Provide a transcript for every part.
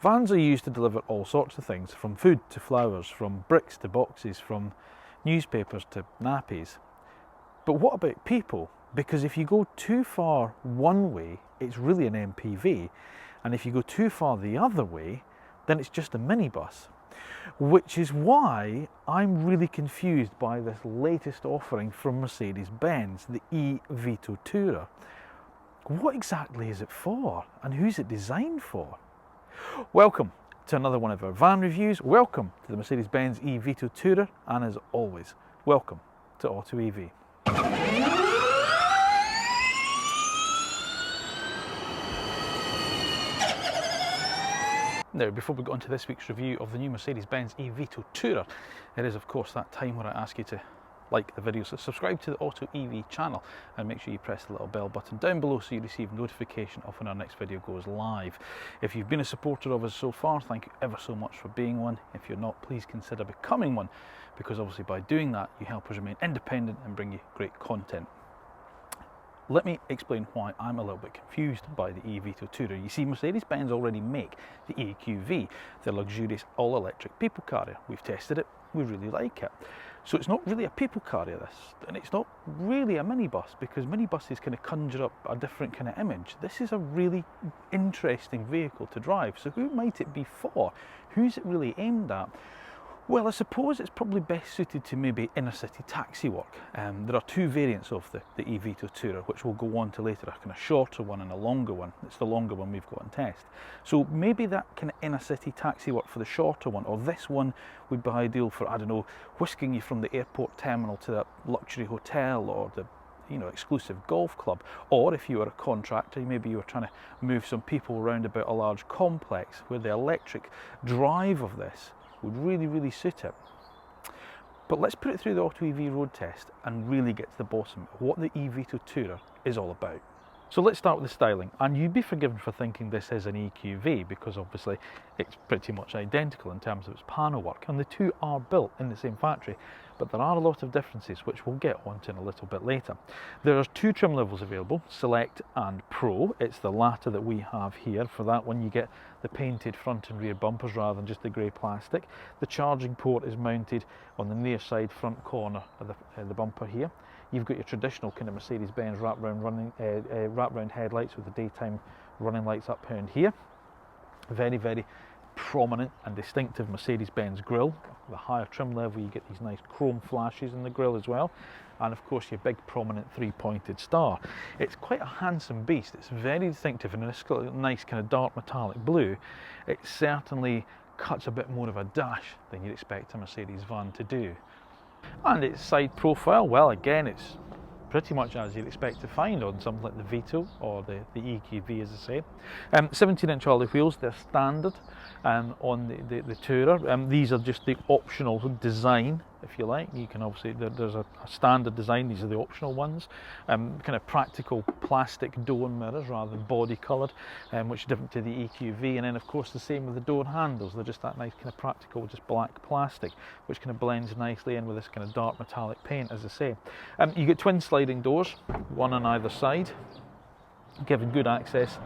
Vans are used to deliver all sorts of things, from food to flowers, from bricks to boxes, from newspapers to nappies. But what about people? Because if you go too far one way, it's really an MPV, and if you go too far the other way, then it's just a minibus. Which is why I'm really confused by this latest offering from Mercedes-Benz, the eVito Tourer. What exactly is it for, and who's it designed for? Welcome to another one of our van reviews. Welcome to the Mercedes-Benz eVito Tourer, and as always, welcome to AutoEV. Now, before we go on to this week's review of the new Mercedes-Benz eVito Tourer, it is of course that time where I ask you to like the video, so subscribe to the AutoEV channel and make sure you press the little bell button down below so you receive notification of when our next video goes live. If you've been a supporter of us so far, thank you ever so much for being one. If you're not, please consider becoming one, because obviously by doing that you help us remain independent and bring you great content. Let me explain why I'm a little bit confused by the eVito Tourer. You see, Mercedes-Benz already make the EQV, the luxurious all-electric people carrier. We've tested it, we really like it. So it's not really a people carrier, this, and it's not really a minibus, because minibuses kind of conjure up a different kind of image. This is a really interesting vehicle to drive. So who might it be for? Who's it really aimed at? Well, I suppose it's probably best suited to maybe inner city taxi work. There are two variants of the eVito Tourer, which we'll go on to later, a kind of shorter one and a longer one. It's the longer one we've got in test. So maybe that kind of inner city taxi work for the shorter one, or this one would be ideal for, I don't know, whisking you from the airport terminal to that luxury hotel or the exclusive golf club. Or if you were a contractor, maybe you were trying to move some people around about a large complex, where the electric drive of this would really suit it. But let's put it through the AutoEV road test and really get to the bottom of what the eVito Tourer is all about. So let's start with the styling, and you'd be forgiven for thinking this is an EQV, because obviously it's pretty much identical in terms of its panel work, and the two are built in the same factory, but there are a lot of differences which we'll get onto in a little bit later. There are two trim levels available, Select and Pro. It's the latter that we have here. For that one you get the painted front and rear bumpers rather than just the grey plastic. The charging port is mounted on the near side front corner of the bumper here. You've got your traditional kind of Mercedes-Benz wrap-round headlights with the daytime running lights up here. Very prominent and distinctive Mercedes-Benz grille. The higher trim level you get these nice chrome flashes in the grille as well, and of course your big prominent three-pointed star. It's quite a handsome beast. It's very distinctive, and it's got a nice kind of dark metallic blue. It certainly cuts a bit more of a dash than you'd expect a Mercedes van to do. And its side profile, well, again, it's pretty much as you'd expect to find on something like the Vito or the EQV, as I say. 17-inch alloy wheels, they're standard on the Tourer. These are just the optional design, if you like. You can obviously, there's a standard design, these are the optional ones. Kind of practical plastic door mirrors rather than body coloured, which is different to the EQV. And then of course the same with the door handles, they're just that nice kind of practical, just black plastic, which kind of blends nicely in with this kind of dark metallic paint, as I say. You get twin sliding doors, one on either side, giving good access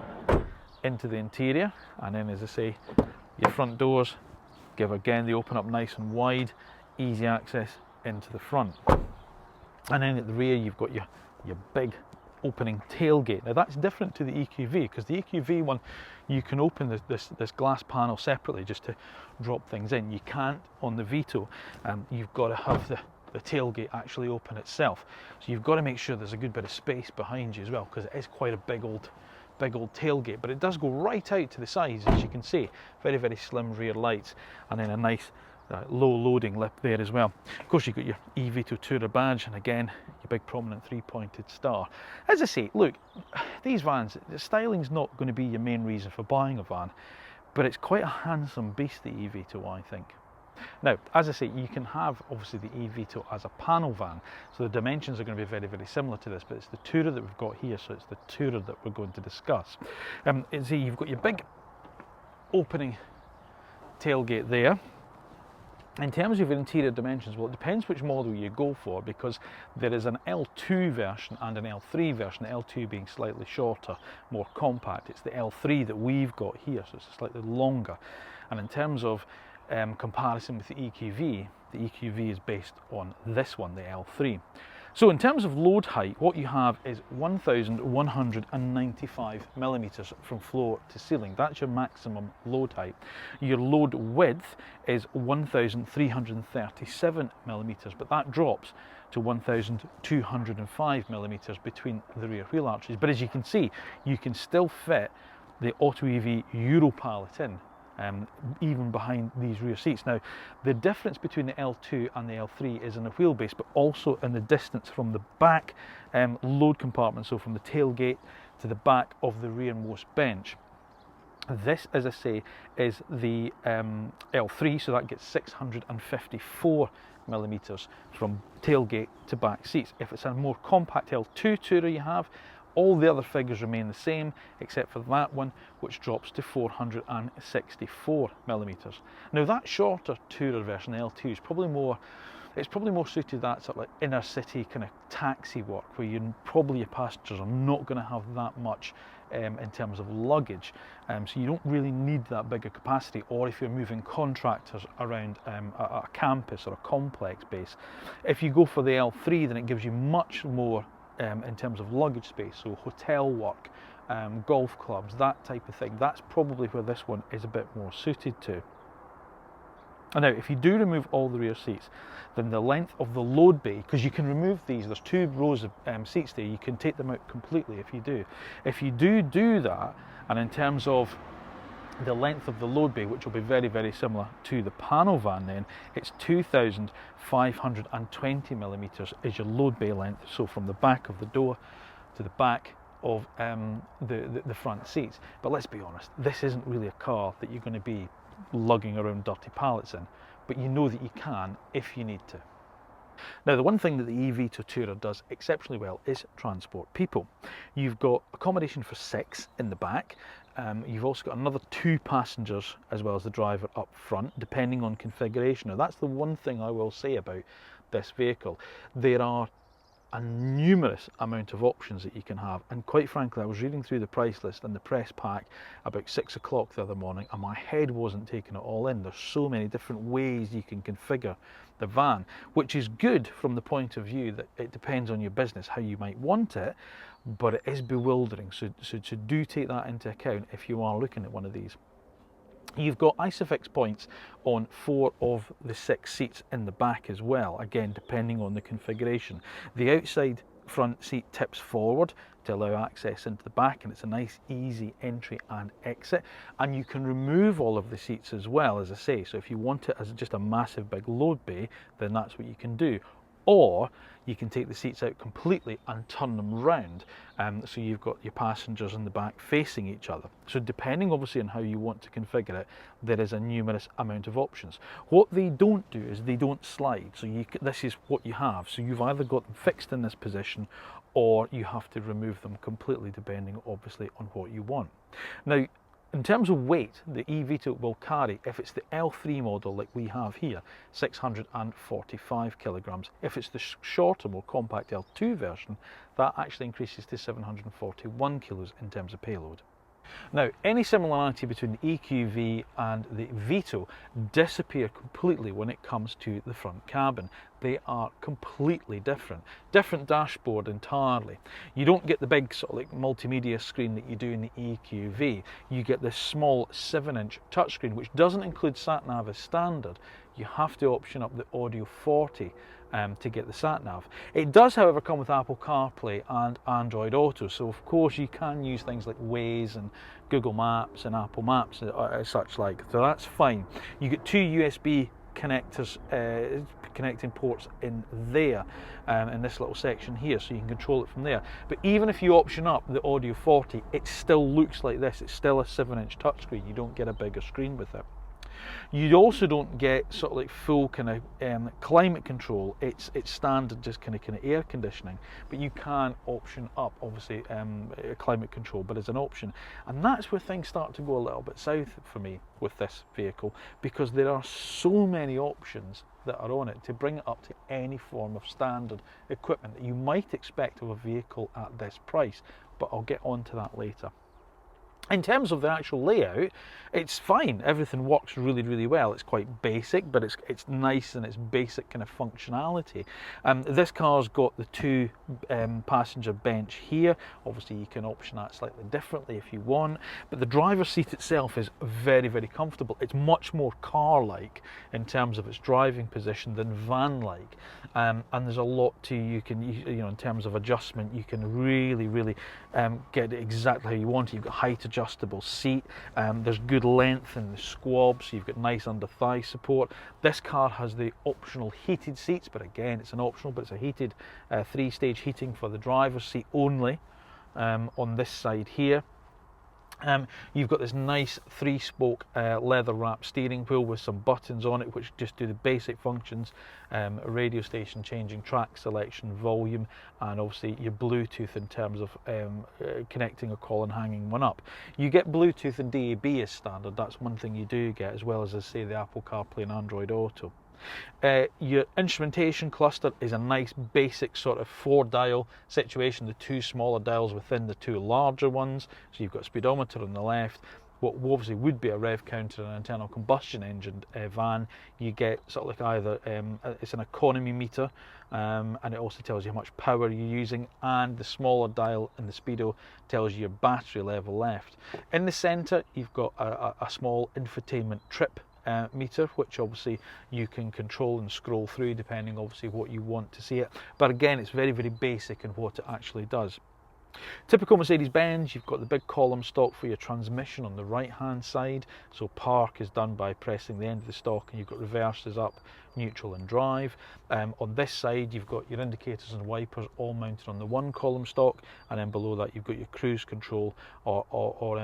into the interior. And then, as I say, your front doors they open up nice and wide, easy access into the front. And then at the rear you've got your big opening tailgate. Now that's different to the EQV, because the EQV one you can open this glass panel separately just to drop things in. You can't on the Vito. You've got to have the tailgate actually open itself, so you've got to make sure there's a good bit of space behind you as well, because it is quite a big old tailgate, but it does go right out to the sides, as you can see. Very slim rear lights, and then a nice low loading lip there as well. Of course you've got your eVito Tourer badge, and again your big prominent three-pointed star. As I say, look, these vans, the styling's not going to be your main reason for buying a van, but it's quite a handsome beast, the eVito, I think. Now, as I say, you can have obviously the eVito as a panel van, so the dimensions are going to be very similar to this, but it's the Tourer that we've got here, so it's the Tourer that we're going to discuss. You've got your big opening tailgate there. In terms of your interior dimensions, well, it depends which model you go for, because there is an L2 version and an L3 version, the L2 being slightly shorter, more compact. It's the L3 that we've got here, so it's slightly longer. And in terms of comparison with the EQV is based on this one, the L3. So in terms of load height, what you have is 1,195 millimeters from floor to ceiling. That's your maximum load height. Your load width is 1,337 millimeters, but that drops to 1,205 millimeters between the rear wheel arches. But as you can see, you can still fit the AutoEV Euro pallet in, even behind these rear seats. Now, the difference between the L2 and the L3 is in the wheelbase, but also in the distance from the back load compartment, so from the tailgate to the back of the rearmost bench. This, as I say, is the L3, so that gets 654 millimeters from tailgate to back seats. If it's a more compact L2 Tourer you have, all the other figures remain the same, except for that one, which drops to 464 millimeters. Now, that shorter Tourer version, the L2, is probably more suited to that sort of like inner city kind of taxi work, where probably your passengers are not going to have that much in terms of luggage, so you don't really need that bigger capacity. Or if you're moving contractors around a campus or a complex base, if you go for the L3, then it gives you much more in terms of luggage space, so hotel work, golf clubs, that type of thing. That's probably where this one is a bit more suited to. And now, if you do remove all the rear seats, then the length of the load bay, because you can remove these, there's 2 rows of seats there, you can take them out completely if you do. If you do that, and in terms of the length of the load bay, which will be very, very similar to the panel van, then it's 2,520 millimeters is your load bay length, so from the back of the door to the back of the front seats. But let's be honest, this isn't really a car that you're going to be lugging around dirty pallets in, but you know that you can if you need to. Now, the one thing that the eVito Tourer does exceptionally well is transport people. You've got accommodation for 6 in the back. You've also got another 2 passengers as well as the driver up front, depending on configuration. Now, that's the one thing I will say about this vehicle. There are a numerous amount of options that you can have, and quite frankly, I was reading through the price list and the press pack about 6 o'clock the other morning, and my head wasn't taking it all in. There's so many different ways you can configure the van, which is good from the point of view that it depends on your business how you might want it, but it is bewildering, so do take that into account if you are looking at one of these. You've got ISOFIX points on 4 of the 6 seats in the back as well, again depending on the configuration. The outside front seat tips forward to allow access into the back, and it's a nice easy entry and exit, and you can remove all of the seats as well, as I say. So if you want it as just a massive big load bay, then that's what you can do. Or you can take the seats out completely and turn them round, so you've got your passengers in the back facing each other. So depending obviously on how you want to configure it, there is a numerous amount of options. What they don't do is they don't slide, so this is what you have. So you've either got them fixed in this position, or you have to remove them completely, depending obviously on what you want. Now, in terms of weight, the eVito will carry, if it's the L3 model like we have here, 645 kilograms. If it's the shorter, more compact L2 version, that actually increases to 741 kilos in terms of payload. Now, any similarity between the EQV and the Vito disappear completely when it comes to the front cabin. They are completely different. Different dashboard entirely. You don't get the big sort of like multimedia screen that you do in the EQV. You get this small 7-inch touchscreen, which doesn't include sat-nav as standard. You have to option up the Audio 40 to get the sat-nav. It does, however, come with Apple CarPlay and Android Auto, so of course you can use things like Waze and Google Maps and Apple Maps and such like, so that's fine. You get 2 USB connectors, connecting ports in there, in this little section here, so you can control it from there. But even if you option up the Audio 40, it still looks like this. It's still a 7-inch touchscreen. You don't get a bigger screen with it. You also don't get sort of like full kind of climate control. It's standard just kind of air conditioning, but you can option up obviously climate control, but as an option. And that's where things start to go a little bit south for me with this vehicle, because there are so many options that are on it to bring it up to any form of standard equipment that you might expect of a vehicle at this price. But I'll get onto that later. In terms of the actual layout, it's fine. Everything works really, really well. It's quite basic, but it's nice and it's basic kind of functionality. This car's got the 2 passenger bench here. Obviously, you can option that slightly differently if you want, but the driver's seat itself is very, very comfortable. It's much more car-like in terms of its driving position than van-like, and there's a lot to you know, in terms of adjustment. You can really get it exactly how you want it. You've got height adjustable seat, there's good length in the squab, so you've got nice under thigh support. This car has the optional heated seats, but again, it's an optional, but it's a heated 3-stage heating for the driver's seat only on this side here. You've got this nice 3-spoke leather wrap steering wheel with some buttons on it which just do the basic functions, radio station changing, track selection, volume, and obviously your Bluetooth in terms of connecting a call and hanging one up. You get Bluetooth and DAB as standard. That's one thing you do get, as well as I say the Apple CarPlay and Android Auto. Your instrumentation cluster is a nice basic sort of 4-dial situation, the 2 smaller dials within the 2 larger ones. So you've got a speedometer on the left, what obviously would be a rev counter in an internal combustion engine van. You get sort of like either it's an economy meter, and it also tells you how much power you're using, and the smaller dial in the speedo tells you your battery level left. In the center you've got a small infotainment trip meter, which obviously you can control and scroll through depending obviously what you want to see it, but again it's very, very basic in what it actually does. Typical Mercedes-Benz, you've got the big column stalk for your transmission on the right hand side, so park is done by pressing the end of the stalk, and you've got reverses up, neutral and drive. On this side you've got your indicators and wipers all mounted on the 1 column stalk, and then below that you've got your cruise control or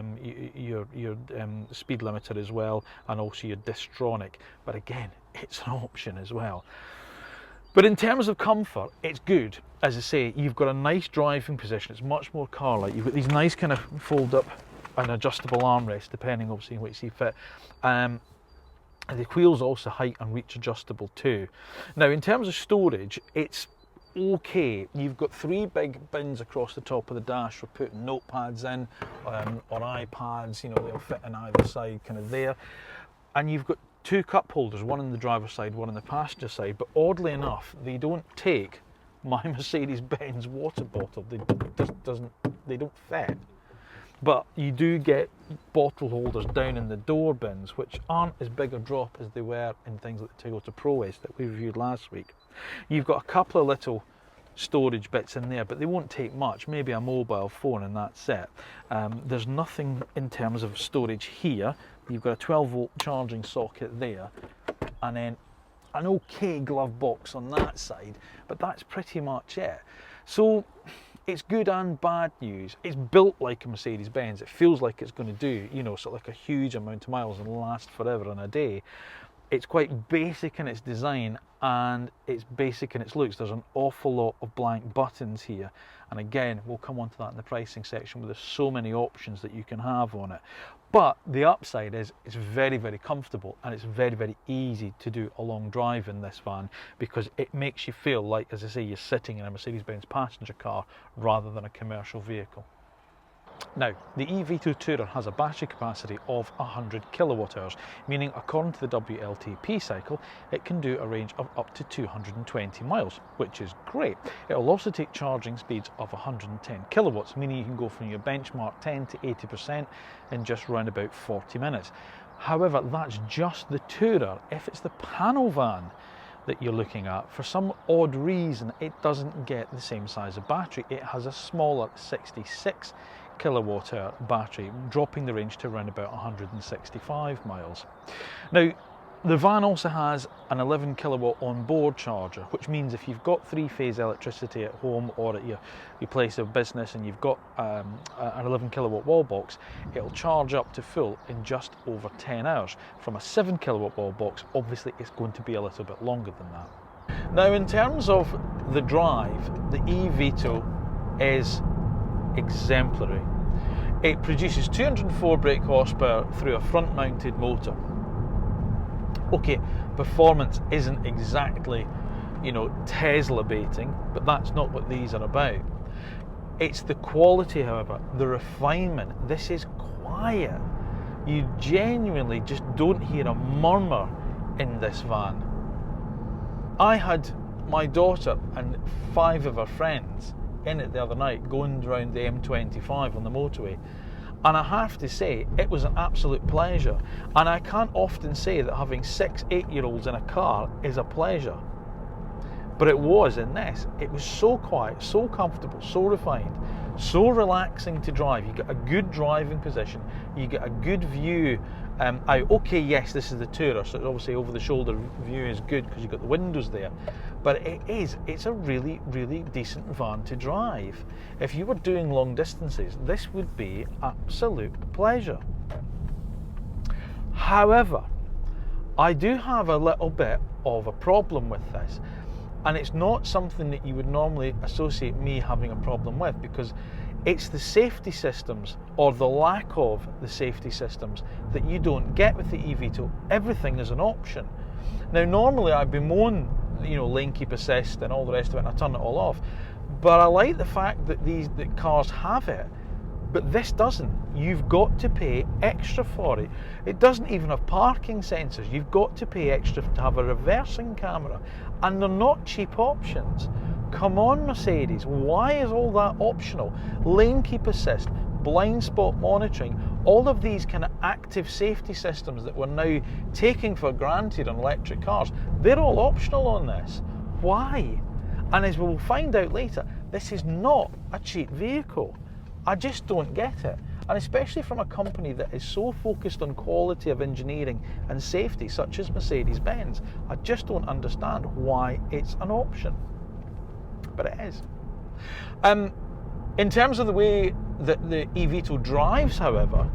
your speed limiter as well, and also your Distronic, but again it's an option as well. But in terms of comfort, it's good. As I say, you've got a nice driving position. It's much more car-like. You've got these nice kind of fold-up and adjustable armrests, depending obviously on what you see fit. The wheels also height and reach adjustable too. Now, in terms of storage, it's okay. You've got 3 big bins across the top of the dash for putting notepads in, or iPads. You know, they'll fit on either side, kind of there. And you've got 2 cup holders, one on the driver's side, one on the passenger side, but oddly enough, they don't take my Mercedes-Benz water bottle. They don't fit. But you do get bottle holders down in the door bins, which aren't as big a drop as they were in things like the Toyota ProAce that we reviewed last week. You've got a couple of little storage bits in there, but they won't take much, maybe a mobile phone, and that's it. There's nothing in terms of storage here. You've got a 12-volt charging socket there, and then an okay glove box on that side, but that's pretty much it. So it's good and bad news. It's built like a Mercedes-Benz. It feels like it's going to do, you know, sort of like a huge amount of miles and last forever and a day. It's quite basic in its design, and it's basic in its looks. There's an awful lot of blank buttons here, and again we'll come on to that in the pricing section, where there's so many options that you can have on it. But the upside is it's very, very comfortable, and it's very, very easy to do a long drive in this van, because it makes you feel like, as I say, you're sitting in a Mercedes-Benz passenger car rather than a commercial vehicle. Now, the eVito Tourer has a battery capacity of 100 kilowatt hours, meaning according to the WLTP cycle, it can do a range of up to 220 miles, which is great. It will also take charging speeds of 110 kilowatts, meaning you can go from your benchmark 10 to 80% in just around about 40 minutes. However, that's just the Tourer. If it's the panel van that you're looking at, for some odd reason, it doesn't get the same size of battery. It has a smaller 66 kilowatt hour battery, dropping the range to around about 165 miles. Now, The van also has an 11 kilowatt onboard charger, which means if you've got three-phase electricity at home or at your place of business and you've got an 11 kilowatt wall box, it'll charge up to full in just over 10 hours. From a 7 kilowatt wall box, obviously it's going to be a little bit longer than that. Now, in terms of the drive, the eVito is exemplary. It produces 204 brake horsepower through a front-mounted motor. Okay, performance isn't exactly, Tesla baiting, but that's not what these are about. It's the quality, however, the refinement. This is quiet. You genuinely just don't hear a murmur in this van. I had my daughter and 5 of her friends in it the other night going around the M25 on the motorway. And I have to say, it was an absolute pleasure. And I can't often say that having 6 8-year-olds in a car is a pleasure. But it was in this. It was so quiet, so comfortable, so refined, so relaxing to drive. You get a good driving position. You get a good view out. Okay, yes, this is the Tourer, so obviously over the shoulder view is good because you've got the windows there. But it's a really, really decent van to drive. If you were doing long distances, this would be absolute pleasure. However, I do have a little bit of a problem with this. And it's not something that you would normally associate me having a problem with, because it's the safety systems, or the lack of the safety systems, that you don't get with the eVito. Everything is an option. Now, normally I'd bemoan, lane keep assist and all the rest of it, and I turn it all off. But I like the fact that that cars have it, but this doesn't. You've got to pay extra for it. It doesn't even have parking sensors. You've got to pay extra to have a reversing camera, and they're not cheap options. Come on, Mercedes, why is all that optional? Lane keep assist, blind spot monitoring, all of these kind of active safety systems that we're now taking for granted on electric cars, they're all optional on this. Why? And as we'll find out later, this is not a cheap vehicle. I just don't get it. And especially from a company that is so focused on quality of engineering and safety, such as Mercedes-Benz, I just don't understand why it's an option. But it is. In terms of the way that the eVito drives, however,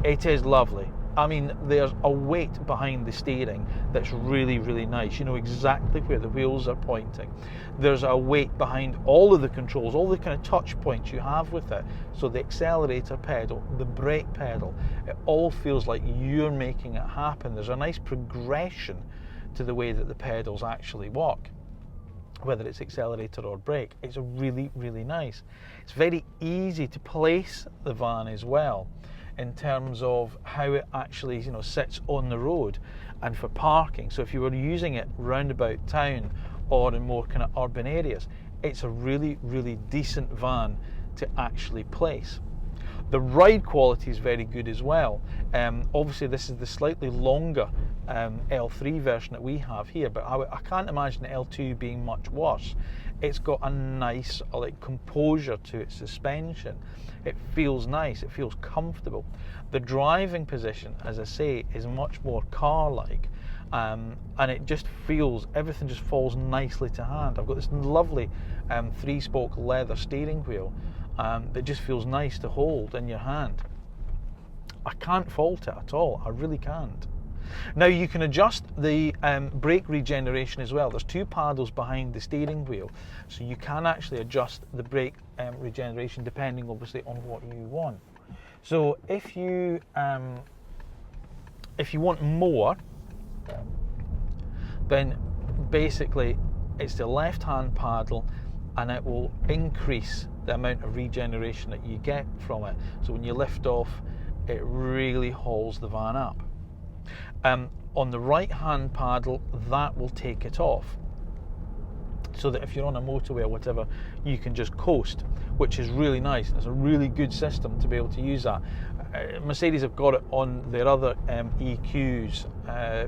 it is lovely. I mean, there's a weight behind the steering that's really, really nice. You know exactly where the wheels are pointing. There's a weight behind all of the controls, all the kind of touch points you have with it. So the accelerator pedal, the brake pedal, it all feels like you're making it happen. There's a nice progression to the way that the pedals actually work, whether it's accelerator or brake. It's really, really nice. It's very easy to place the van as well, in terms of how it actually, sits on the road and for parking. So if you were using it round about town or in more kind of urban areas, it's a really, really decent van to actually place. The ride quality is very good as well. Obviously this is the slightly longer L3 version that we have here, but I can't imagine L2 being much worse. It's got a nice composure to its suspension. It feels nice, it feels comfortable. The driving position, as I say, is much more car-like, and it just feels, everything just falls nicely to hand. I've got this lovely 3-spoke leather steering wheel that just feels nice to hold in your hand. I can't fault it at all, I really can't. Now you can adjust the brake regeneration as well. There's 2 paddles behind the steering wheel, so you can actually adjust the brake regeneration depending obviously on what you want. So if you want more, then basically it's the left hand paddle and it will increase the amount of regeneration that you get from it. So when you lift off, it really hauls the van up. On the right hand paddle, that will take it off, so that if you're on a motorway or whatever, you can just coast, which is really nice. It's a really good system to be able to use that. Mercedes have got it on their other EQs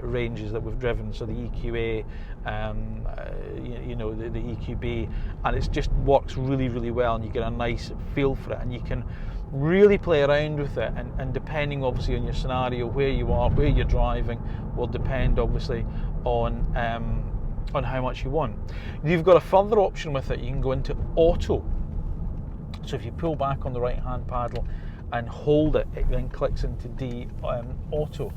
ranges that we've driven, so the EQA, the EQB, and it just works really, really well, and you get a nice feel for it, and you can really play around with it, and depending obviously on your scenario, where you are, where you're driving, will depend obviously on how much you want. You've got a further option with it. You can go into auto. So if you pull back on the right hand paddle and hold it, it then clicks into auto.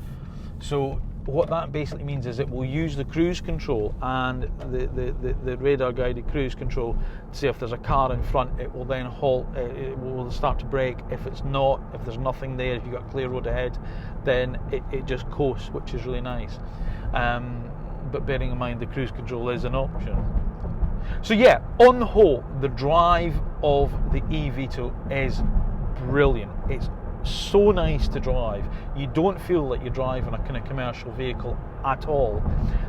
So what that basically means is it will use the cruise control and the radar guided cruise control to see if there's a car in front. It will then halt, it will start to brake. If it's not, if there's nothing there, if you've got a clear road ahead, then it just coasts, which is really nice. But bearing in mind the cruise control is an option. So yeah, on the whole, the drive of the eVito is brilliant. It's so nice to drive. You don't feel like you're driving a kind of commercial vehicle at all.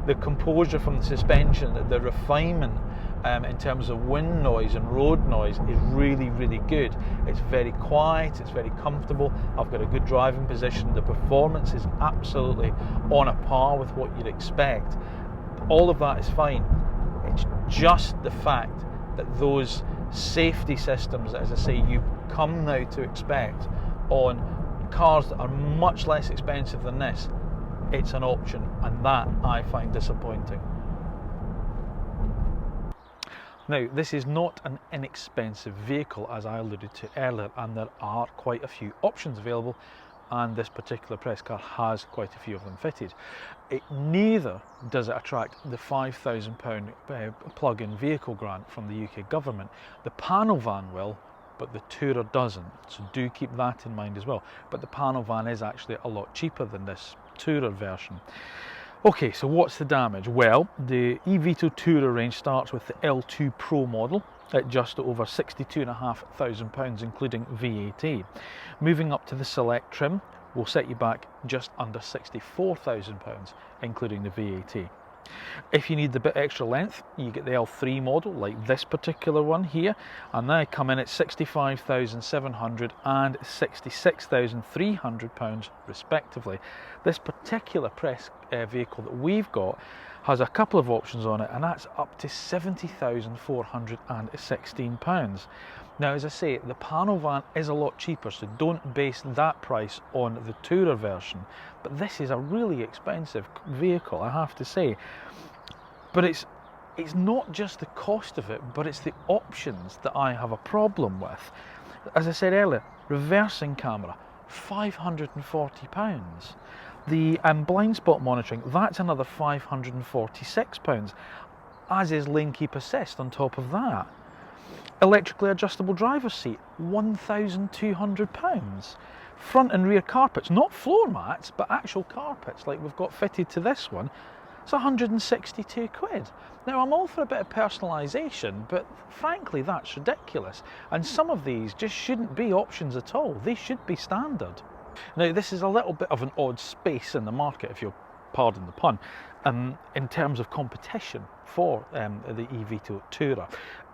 The composure from the suspension, the refinement in terms of wind noise and road noise is really, really good. It's very quiet, it's very comfortable. I've got a good driving position. The performance is absolutely on a par with what you'd expect. All of that is fine. It's just the fact that those safety systems, as I say, you've come now to expect on cars that are much less expensive than this, it's an option, and that I find disappointing. Now, this is not an inexpensive vehicle, as I alluded to earlier, and there are quite a few options available, and this particular press car has quite a few of them fitted. Neither does it attract the £5,000 plug-in vehicle grant from the UK government. The panel van will, but the Tourer doesn't, so do keep that in mind as well. But the panel van is actually a lot cheaper than this Tourer version. Okay, so what's the damage? Well, the eVito Tourer range starts with the L2 Pro model at just over £62,500, including VAT. Moving up to the Select trim will set you back just under £64,000, including the VAT. If you need the bit extra length, you get the L3 model, like this particular one here, and they come in at £65,700 and £66,300 respectively. This particular press vehicle that we've got has a couple of options on it, and that's up to £70,416. Now, as I say, the panel van is a lot cheaper, so don't base that price on the Tourer version. But this is a really expensive vehicle, I have to say. But it's not just the cost of it, but it's the options that I have a problem with. As I said earlier, reversing camera, £540. The blind spot monitoring, that's another £546, as is lane keep assist on top of that. Electrically adjustable driver's seat, £1,200. Front and rear carpets, not floor mats, but actual carpets like we've got fitted to this one, it's 162 quid. Now, I'm all for a bit of personalisation, but frankly, that's ridiculous. And some of these just shouldn't be options at all. They should be standard. Now, this is a little bit of an odd space in the market, if you'll pardon the pun, in terms of competition for the eVito Tourer.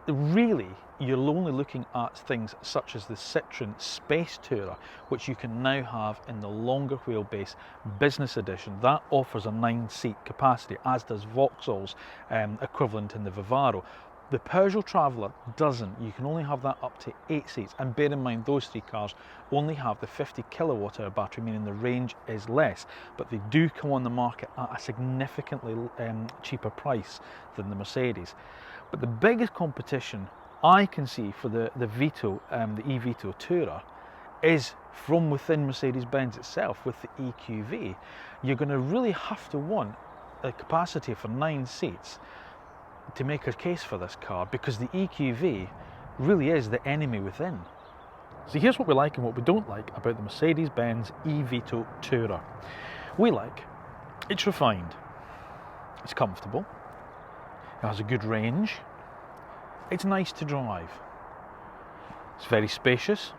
Really, you're only looking at things such as the Citroen Space Tourer, which you can now have in the longer wheelbase business edition. That offers a 9-seat capacity, as does Vauxhall's equivalent in the Vivaro. The Peugeot Traveller doesn't. You can only have that up to 8 seats, and bear in mind those three cars only have the 50 kilowatt hour battery, meaning the range is less, but they do come on the market at a significantly cheaper price than the Mercedes. But the biggest competition I can see for the Vito, the eVito Tourer, is from within Mercedes-Benz itself with the EQV. You're going to really have to want a capacity for 9 seats to make a case for this car, because the EQV really is the enemy within. So here's what we like and what we don't like about the Mercedes-Benz eVito Tourer. We like, it's refined, it's comfortable, it has a good range, it's nice to drive, it's very spacious,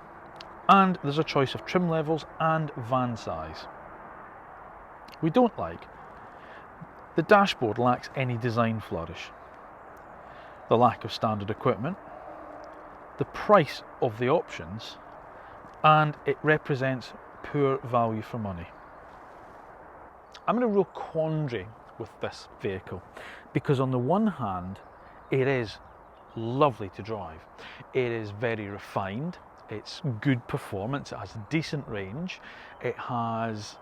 and there's a choice of trim levels and van size. We don't like, the dashboard lacks any design flourish, the lack of standard equipment, the price of the options, and it represents poor value for money. I'm in a real quandary with this vehicle, because on the one hand, it is lovely to drive. It is very refined, it's good performance, it has decent range, it has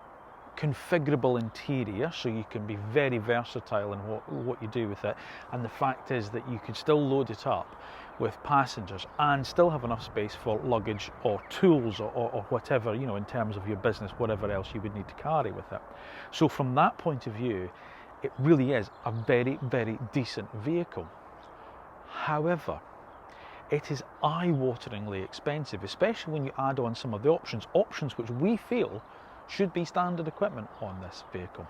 configurable interior, so you can be very versatile in what you do with it, and the fact is that you can still load it up with passengers and still have enough space for luggage or tools or whatever, you know, in terms of your business, whatever else you would need to carry with it. So from that point of view, it really is a very, very decent vehicle. However, it is eye-wateringly expensive, especially when you add on some of the options which we feel should be standard equipment on this vehicle.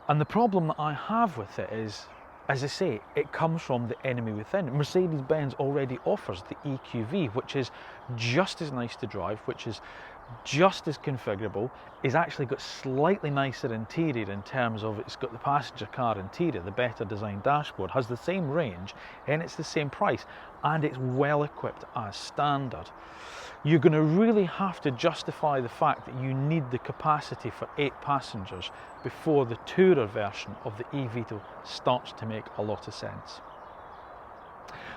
And the problem that I have with it is, as I say, it comes from the enemy within. Mercedes-Benz already offers the EQV, which is just as nice to drive, which is just as configurable, is actually got slightly nicer interior in terms of it's got the passenger car interior, the better designed dashboard, has the same range, and it's the same price, and it's well equipped as standard. You're going to really have to justify the fact that you need the capacity for 8 passengers before the tourer version of the eVito starts to make a lot of sense.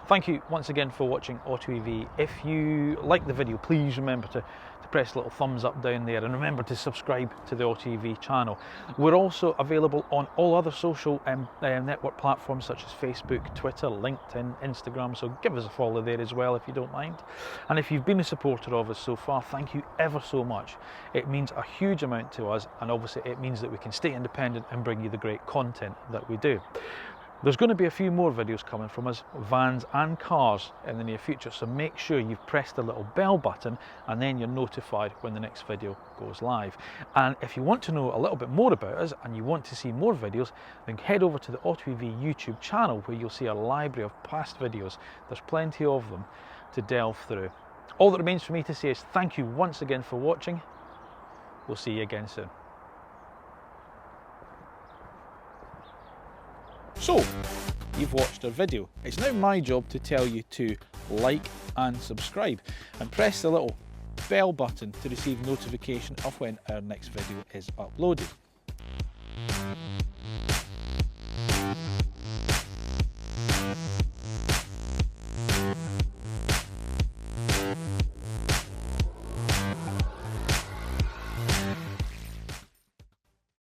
Thank you once again for watching AutoEV. If you like the video, please remember to press the little thumbs up down there, and remember to subscribe to the AutoEV channel. We're also available on all other social network platforms such as Facebook, Twitter, LinkedIn, Instagram, so give us a follow there as well if you don't mind. And if you've been a supporter of us so far, thank you ever so much. It means a huge amount to us, and obviously it means that we can stay independent and bring you the great content that we do. There's going to be a few more videos coming from us, vans and cars, in the near future, so make sure you've pressed the little bell button and then you're notified when the next video goes live. And if you want to know a little bit more about us and you want to see more videos, then head over to the AutoEV YouTube channel, where you'll see a library of past videos. There's plenty of them to delve through. All that remains for me to say is thank you once again for watching. We'll see you again soon. So, you've watched our video. It's now my job to tell you to like and subscribe, and press the little bell button to receive notification of when our next video is uploaded.